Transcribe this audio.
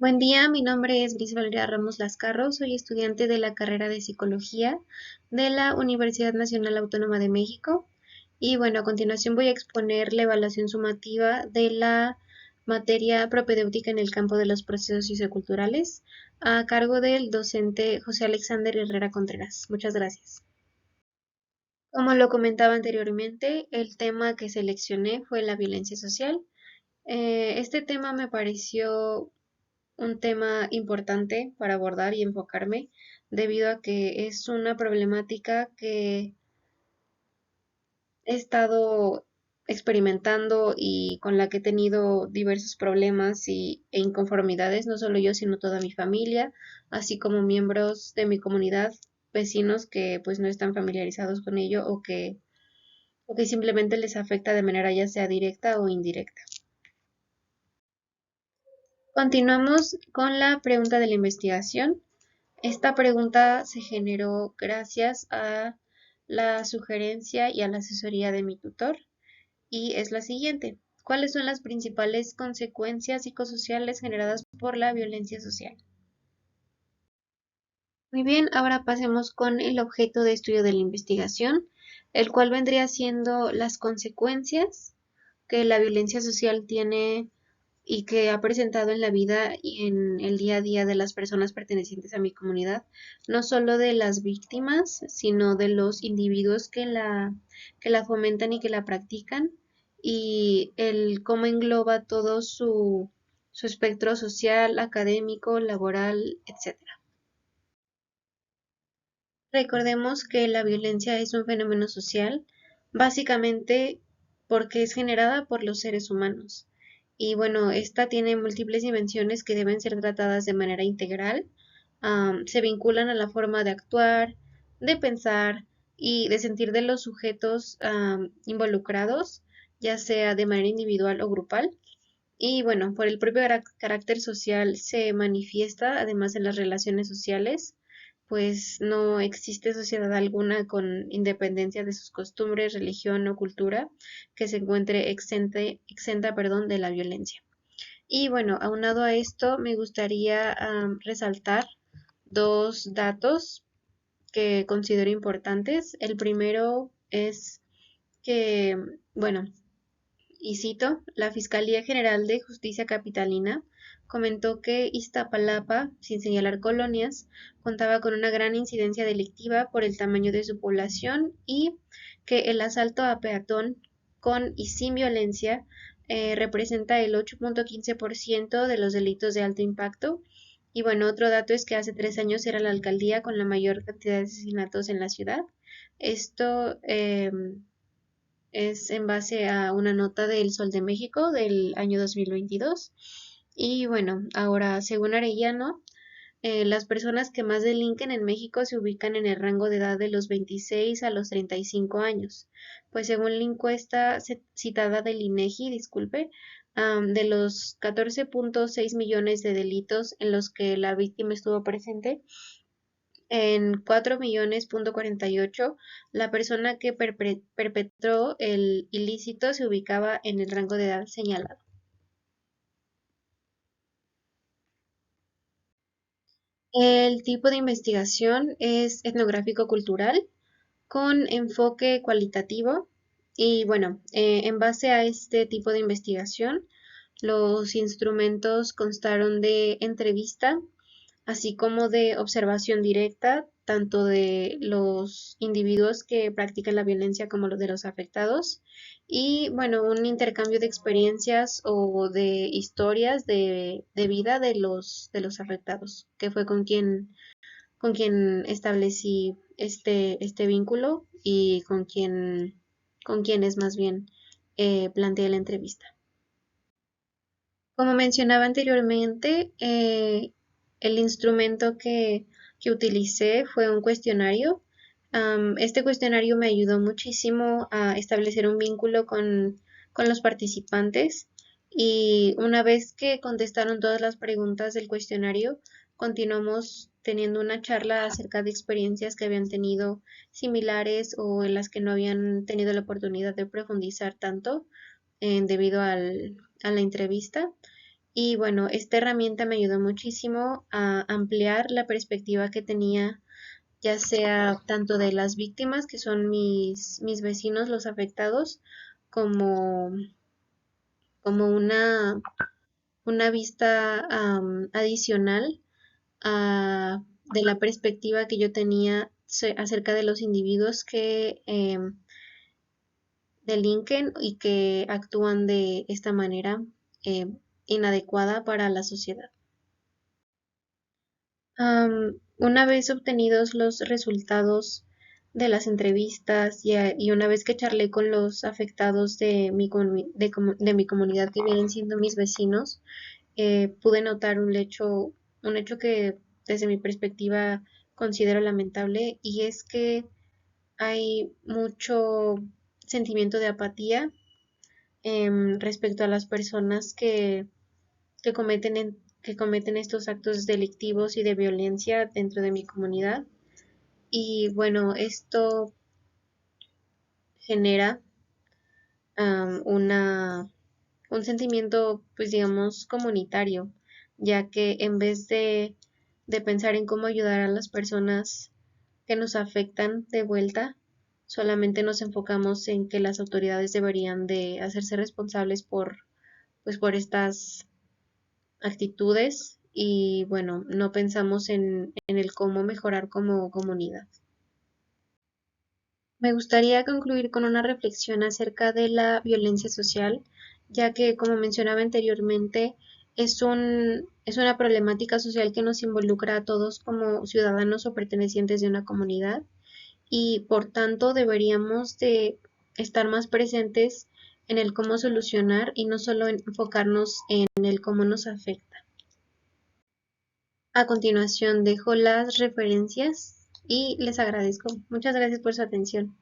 Buen día, mi nombre es Gris Valeria Ramos Lascarro, soy estudiante de la carrera de Psicología de la Universidad Nacional Autónoma de México. Y bueno, a continuación voy a exponer la evaluación sumativa de la materia propedéutica en el campo de los procesos socioculturales a cargo del docente José Alexander Herrera Contreras. Muchas gracias. Como lo comentaba anteriormente, el tema que seleccioné fue la violencia social. Este tema me pareció un tema importante para abordar y enfocarme debido a que es una problemática que he estado experimentando y con la que he tenido diversos problemas e inconformidades, no solo yo, sino toda mi familia, así como miembros de mi comunidad, vecinos que pues no están familiarizados con ello o que simplemente les afecta de manera ya sea directa o indirecta. Continuamos con la pregunta de la investigación. Esta pregunta se generó gracias a la sugerencia y a la asesoría de mi tutor y es la siguiente. ¿Cuáles son las principales consecuencias psicosociales generadas por la violencia social? Muy bien, ahora pasemos con el objeto de estudio de la investigación, el cual vendría siendo las consecuencias que la violencia social tiene y que ha presentado en la vida y en el día a día de las personas pertenecientes a mi comunidad, no solo de las víctimas, sino de los individuos que la fomentan y que la practican, y el cómo engloba todo su espectro social, académico, laboral, etcétera. Recordemos que la violencia es un fenómeno social, básicamente porque es generada por los seres humanos. Y bueno, esta tiene múltiples dimensiones que deben ser tratadas de manera integral. Se vinculan a la forma de actuar, de pensar y de sentir de los sujetos involucrados, ya sea de manera individual o grupal. Y bueno, por el propio carácter social se manifiesta además en las relaciones sociales, pues no existe sociedad alguna con independencia de sus costumbres, religión o cultura que se encuentre exenta, perdón, de la violencia. Y bueno, aunado a esto, me gustaría resaltar dos datos que considero importantes. El primero es que, bueno, y cito, la Fiscalía General de Justicia Capitalina comentó que Iztapalapa, sin señalar colonias, contaba con una gran incidencia delictiva por el tamaño de su población y que el asalto a peatón con y sin violencia representa el 8.15% de los delitos de alto impacto. Y bueno, otro dato es que hace 3 años era la alcaldía con la mayor cantidad de asesinatos en la ciudad. Esto es en base a una nota del Sol de México del año 2022. Y bueno, ahora, según Arellano, las personas que más delinquen en México se ubican en el rango de edad de los 26 a los 35 años. Pues según la encuesta citada del INEGI, disculpe, de los 14.6 millones de delitos en los que la víctima estuvo presente, en 4 millones.48, la persona que perpetró el ilícito se ubicaba en el rango de edad señalado. El tipo de investigación es etnográfico-cultural con enfoque cualitativo y bueno, en base a este tipo de investigación, los instrumentos constaron de entrevista, así como de observación directa, tanto de los individuos que practican la violencia como los de los afectados, y bueno, un intercambio de experiencias o de historias de vida de los afectados, que fue con quien establecí este vínculo y con quien es más bien planteé la entrevista. Como mencionaba anteriormente, el instrumento que utilicé fue un cuestionario. Este cuestionario me ayudó muchísimo a establecer un vínculo con los participantes y una vez que contestaron todas las preguntas del cuestionario, continuamos teniendo una charla acerca de experiencias que habían tenido similares o en las que no habían tenido la oportunidad de profundizar tanto debido a la entrevista. Y bueno, esta herramienta me ayudó muchísimo a ampliar la perspectiva que tenía, ya sea tanto de las víctimas, que son mis vecinos, los afectados, como, como una vista adicional de la perspectiva que yo tenía acerca de los individuos que delinquen y que actúan de esta manera eh, inadecuada para la sociedad. Una vez obtenidos los resultados de las entrevistas y una vez que charlé con los afectados de mi comunidad que vienen siendo mis vecinos, pude notar un hecho que desde mi perspectiva considero lamentable, y es que hay mucho sentimiento de apatía respecto a las personas que que cometen estos actos delictivos y de violencia dentro de mi comunidad. Y bueno, esto genera un sentimiento, pues digamos, comunitario, ya que en vez de pensar en cómo ayudar a las personas que nos afectan de vuelta, solamente nos enfocamos en que las autoridades deberían de hacerse responsables pues, por estas actitudes, y bueno, no pensamos en el cómo mejorar como comunidad. Me gustaría concluir con una reflexión acerca de la violencia social, ya que, como mencionaba anteriormente, es una problemática social que nos involucra a todos como ciudadanos o pertenecientes de una comunidad, y por tanto deberíamos de estar más presentes en el cómo solucionar y no solo enfocarnos en el cómo nos afecta. A continuación dejo las referencias y les agradezco. Muchas gracias por su atención.